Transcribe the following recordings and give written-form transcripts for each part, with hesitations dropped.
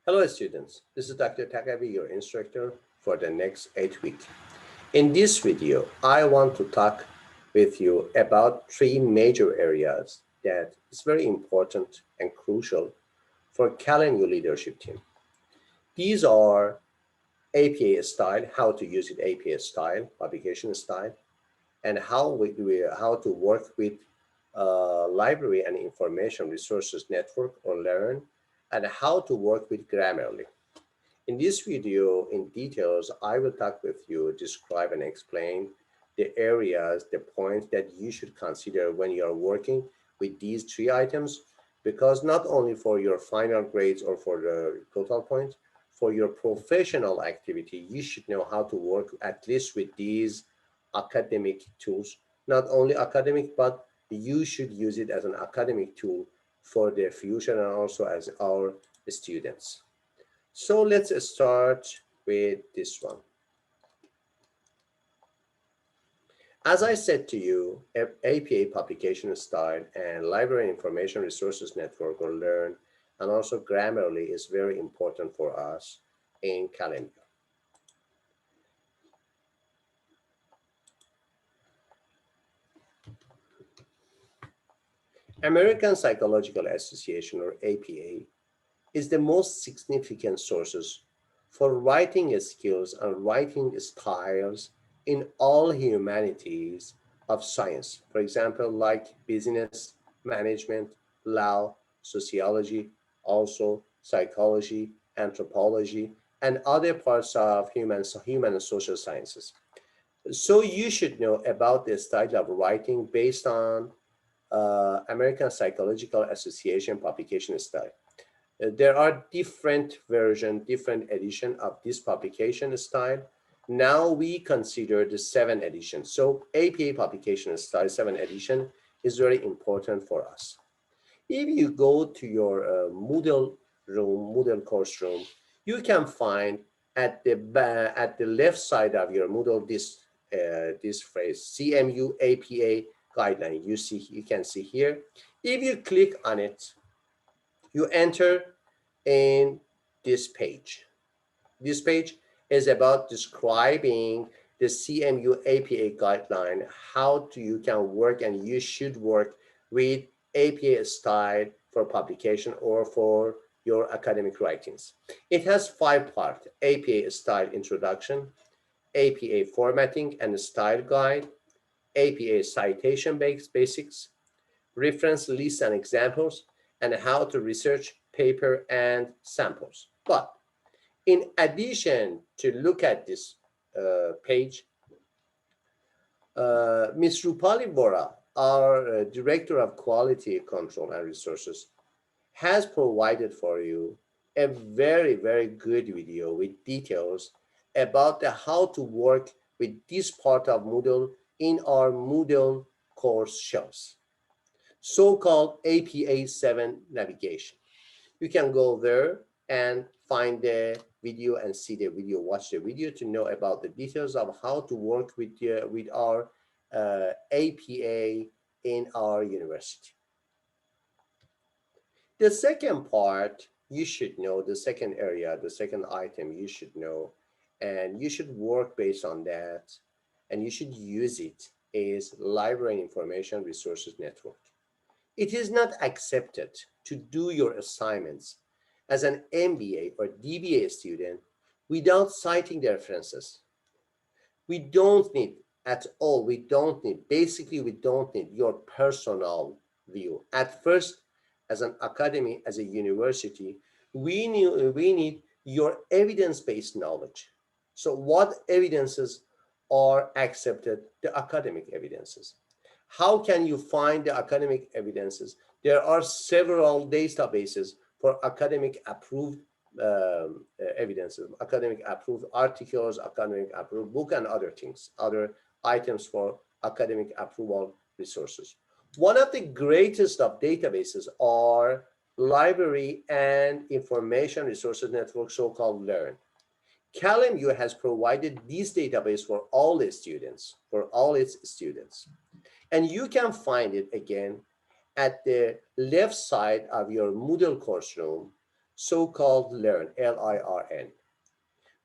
Hello students, this is Dr. Takabi, your instructor for the next 8 weeks. In this video, I want to talk with you about three major areas that is very important and crucial for CalNU leadership team. These are APA style, how to use it APA style, publication style, and how to work with library and information resources network or LIRN, and how to work with Grammarly. In this video, in details, I will talk with you, describe and explain the areas, the points that you should consider when you are working with these three items, because not only for your final grades or for the total points, for your professional activity, you should know how to work at least with these academic tools, not only academic, but you should use it as an academic tool for the future and also as our students. So let's start with this one. As I said to you, APA publication style and library information resources network or LIRN and also Grammarly is very important for us in calendar. American Psychological Association or APA is the most significant sources for writing skills and writing styles in all humanities of science. For example, like business, management, law, sociology, also psychology, anthropology, and other parts of human and social sciences. So you should know about the style of writing based on American Psychological Association publication style. There are different version, different edition of this publication style. Now we consider the 7th edition. So APA publication style 7th edition is very important for us. If you go to your Moodle room, Moodle course room, you can find at the left side of your Moodle this phrase CMU APA guideline. You can see here. If you click on it, you enter in this page. This page is about describing the CMU APA guideline, how you can work and you should work with APA style for publication or for your academic writings. It has 5 parts: APA style introduction, APA formatting and style guide, APA citation basics, reference lists and examples, and how to research paper and samples. But in addition to look at this page, Ms. Rupali Vora, our Director of Quality Control and Resources, has provided for you a very, very good video with details about how to work with this part of Moodle in our Moodle course shells, so-called APA 7 navigation. You can go there and find the video and see the video, watch the video to know about the details of how to work with our APA in our university. The second part you should know, the second area, the second item you should know, and you should work based on that, and you should use it, is Library Information Resources Network. It is not accepted to do your assignments as an MBA or DBA student without citing the references. We don't need at all, basically we don't need your personal view. At first, as an academy, as a university, we need your evidence-based knowledge. So what evidences are accepted? The academic evidences. How can you find the academic evidences? There are several databases for academic approved evidences, academic approved articles, academic approved book, and other things, other items for academic approval resources. One of the greatest of databases are Library and Information Resources Network, so-called LIRN. CalMU has provided this database for all its students, And you can find it again at the left side of your Moodle course room. so-called LIRN, L-I-R-N.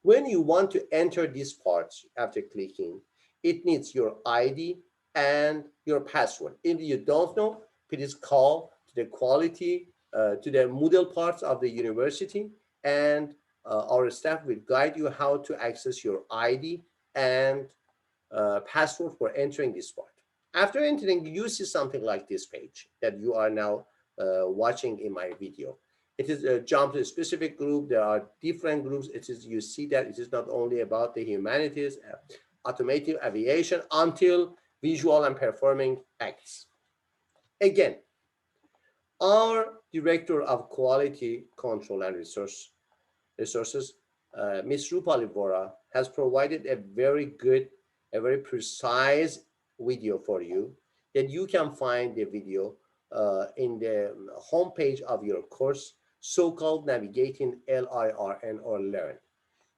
When you want to enter these parts after clicking, it needs your ID and your password. If you don't know, please call to the quality, to the Moodle parts of the university, and our staff will guide you how to access your ID and password for entering this part. After entering, you see something like this page that you are now watching in my video. It is a jump to a specific group. There are different groups. It is, you see that it is not only about the humanities, automotive, aviation, until visual and performing acts. Again, our Director of Quality Control and Resources, Ms. Rupali Vora, has provided a very good, a very precise video for you that you can find the video in the homepage of your course, so-called Navigating LIRN or Learn.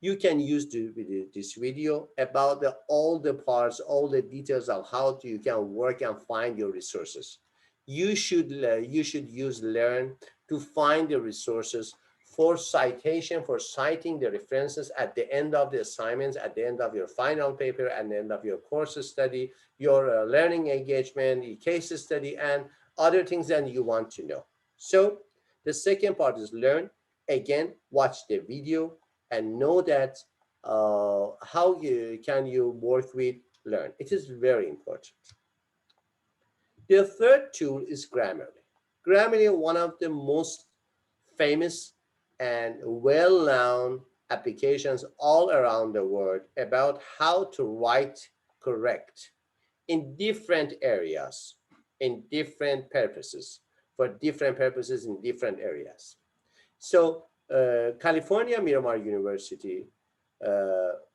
You can use this video about all the parts, all the details of how you can work and find your resources. You should use Learn to find the resources for citation, for citing the references at the end of the assignments, at the end of your final paper, at the end of your course study, your learning engagement, your case study, and other things that you want to know. So the second part is Learn. Again, watch the video and know that how can you work with Learn. It is very important. The third tool is Grammarly. Grammarly, one of the most famous and well-known applications all around the world about how to write correct in different areas, in different purposes, for different purposes in different areas. So California Miramar University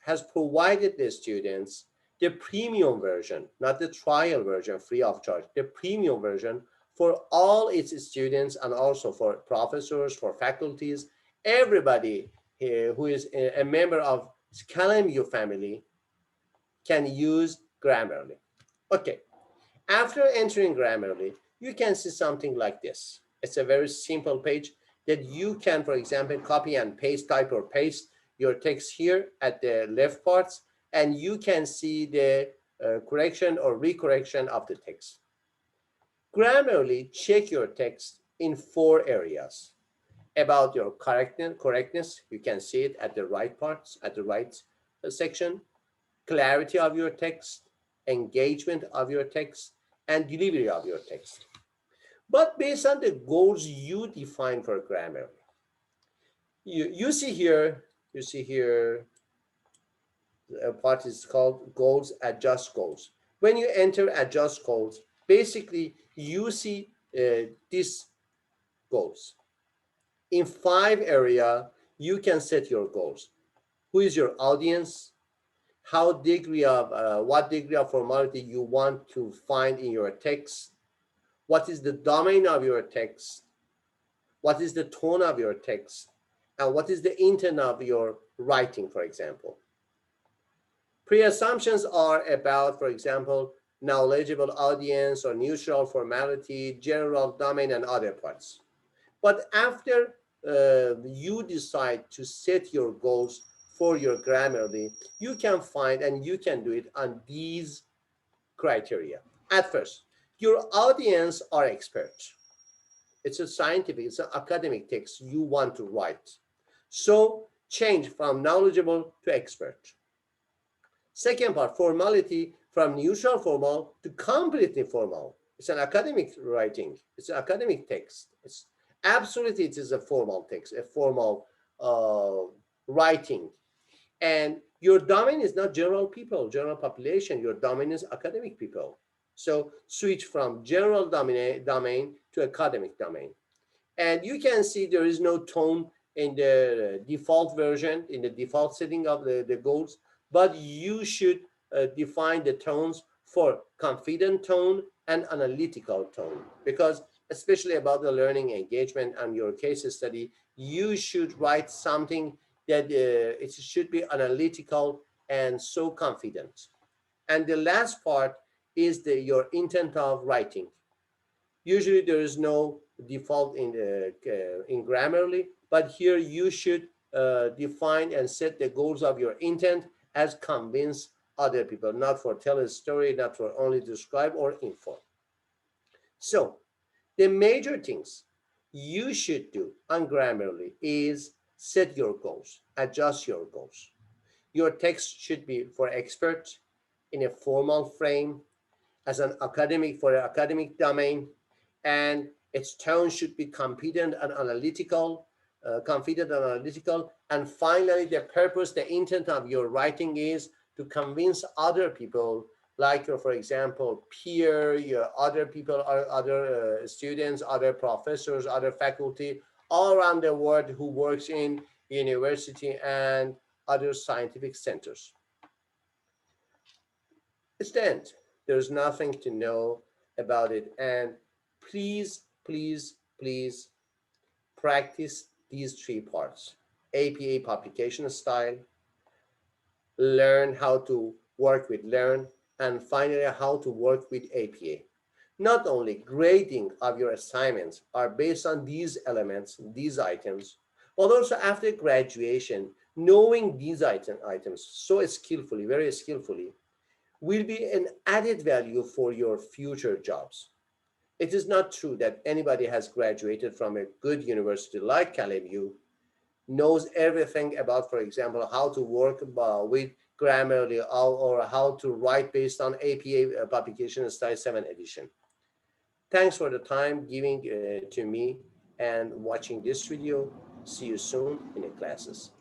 has provided the students the premium version, not the trial version free of charge, the premium version for all its students and also for professors, for faculties, everybody who is a member of CalMU family can use Grammarly. Okay, after entering Grammarly, you can see something like this. It's a very simple page that you can, for example, copy and paste, type or paste your text here at the left parts, and you can see the correction or recorrection of the text. Grammarly check your text in 4 areas. About your correctness, you can see it at the right parts, at the right section, clarity of your text, engagement of your text, and delivery of your text. But based on the goals you define for Grammarly, you see here a part is called goals, adjust goals. When you enter adjust goals, basically you see these goals. In 5 areas, you can set your goals. Who is your audience? What degree of formality you want to find in your text? What is the domain of your text? What is the tone of your text? And what is the intent of your writing, for example? Pre-assumptions are about, for example, knowledgeable audience or neutral formality, general domain, and other parts. But after you decide to set your goals for your Grammarly, you can find and you can do it on these criteria. At first, your audience are experts. It's a scientific, it's an academic text you want to write. So change from knowledgeable to expert. Second part, formality, from neutral formal to completely formal. It's an academic writing. It's an academic text. It's absolutely, it is a formal text, a formal writing. And your domain is not general people, general population. Your domain is academic people. So switch from general domain to academic domain. And you can see there is no tone in the default version, in the default setting of the goals, but you should define the tones for confident tone and analytical tone, because especially about the learning engagement and your case study, you should write something that it should be analytical and so confident. And the last part is your intent of writing. Usually there is no default in Grammarly, but here you should define and set the goals of your intent as convince other people, not for tell a story, not for only describe or inform. So the major things you should do on Grammarly is set your goals, adjust your goals. Your text should be for experts in a formal frame, as an academic for an academic domain, and its tone should be confident and analytical. And finally, the purpose, the intent of your writing is to convince other people, like your, for example, peer, your other people, or other students, other professors, other faculty, all around the world who works in university and other scientific centers. It's the end. There's nothing to know about it. And please, please, please practice these three parts: APA publication style, learn how to work with Learn, and finally, how to work with APA. Not only grading of your assignments are based on these elements, these items, but also after graduation, knowing these items so skillfully, very skillfully, will be an added value for your future jobs. It is not true that anybody has graduated from a good university like CalMU knows everything about, for example, how to work with Grammarly, or how to write based on APA publication style 7 edition. Thanks for the time giving to me and watching this video. See you soon in the classes.